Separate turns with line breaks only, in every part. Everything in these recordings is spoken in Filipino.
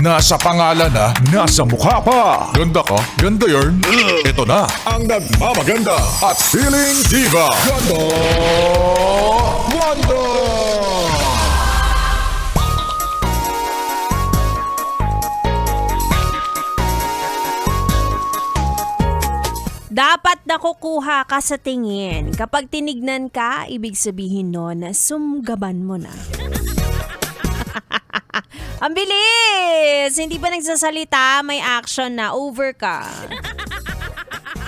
Nasa pangalan na, nasa mukha pa. Ganda ka, ganda yarn. Ito na, ang nagmamaganda at feeling diva. Ganda Wanda!
Dapat nakukuha ka sa tingin. Kapag tinignan ka, ibig sabihin nun, sumgaban mo na. Ang bilis! Hindi pa nagsasalita, may action na. Over ka.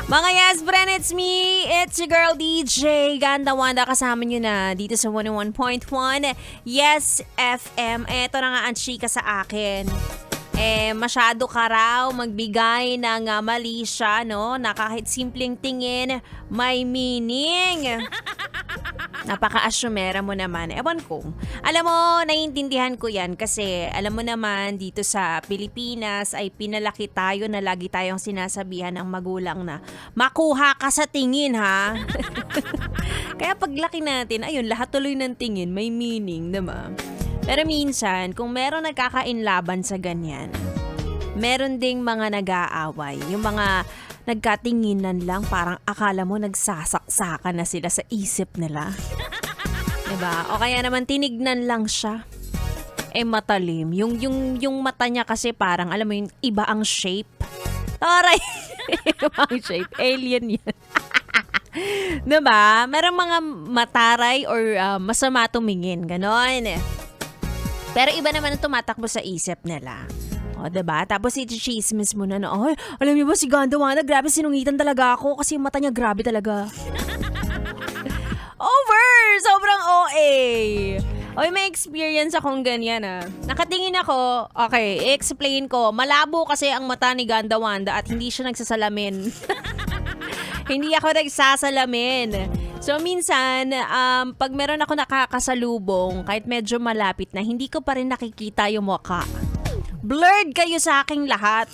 Mga yes, friend, it's me. It's your girl DJ Ganda Wanda. Kasama nyo na dito sa 101.1 Yes FM. Eto na nga ang chika sa akin. Masyado ka raw magbigay ng mali siya, no? Na kahit simpleng tingin, may meaning. Napaka-asyumera mo naman. Ewan ko. Alam mo, naiintindihan ko yan kasi alam mo naman dito sa Pilipinas ay pinalaki tayo na lagi tayong sinasabihan ng magulang na makuha ka sa tingin, ha? Kaya paglaki natin, ayun, lahat tuloy ng tingin may meaning, diba? Pero minsan, kung meron nagkakainlaban sa ganyan, meron ding mga nag-aaway. Yung mga nagkatinginan lang, parang akala mo nagsasaksakan na sila sa isip nila. Diba? O kaya naman tinignan lang siya. Matalim. Yung mata niya kasi parang, alam mo yung iba ang shape. Taray! Iba ang shape. Alien yan. Diba? Merong mga mataray or masama tumingin. Ganon. Pero iba naman ang tumatakbo sa isip nila. O, diba? Tapos i-chismis mo na, ay, alam niyo ba si Ganda Wanda, grabe sinungitan talaga ako kasi yung mata niya grabe talaga. Over! Sobrang OA! Oy, may experience akong ganyan, Nakatingin ako, okay, i-explain ko. Malabo kasi ang mata ni Ganda Wanda at hindi siya nagsasalamin. Hindi ako nagsasalamin. So minsan, pag meron ako nakakasalubong, kahit medyo malapit na, hindi ko pa rin nakikita yung mukha. Blurred kayo sa aking lahat.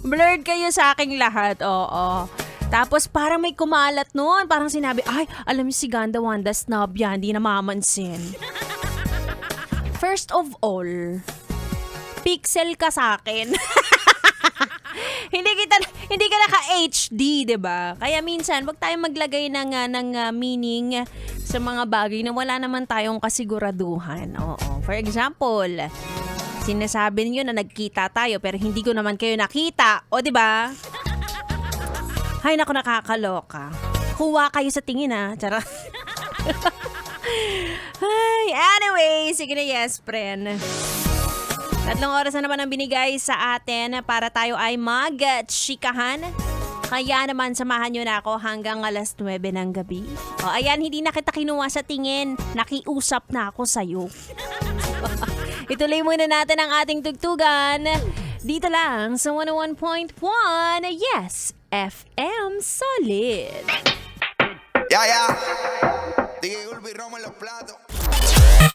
Blurred kayo sa aking lahat, oo. Tapos parang may kumalat noon. Parang sinabi, ay, alam niyo si Ganda Wanda, snob yan, hindi na mamansin. First of all, pixel ka sa akin. Hindi ka naka-HD, 'di ba? Kaya minsan, wag tayong maglagay ng meaning sa mga bagay na wala naman tayong kasiguraduhan. Oo. For example, sinasabi niyo na nagkita tayo pero hindi ko naman kayo nakita. O, 'di ba? Hay nako, nakakaloka. Huwa kayo sa tingin, Charot. Ay, anyway, sige na, yes, friend. 3 oras na naman ang binigay sa atin para tayo ay mag-chikahan. Kaya naman samahan nyo na ako hanggang alas 9 ng gabi. O ayan, hindi na kita kinuha sa tingin. Nakiusap na ako sa'yo. Ituloy muna natin ang ating tugtugan. Dito lang sa 101.1 Yes FM Solid.
Ya. DJ Ulvi Roma en los platos.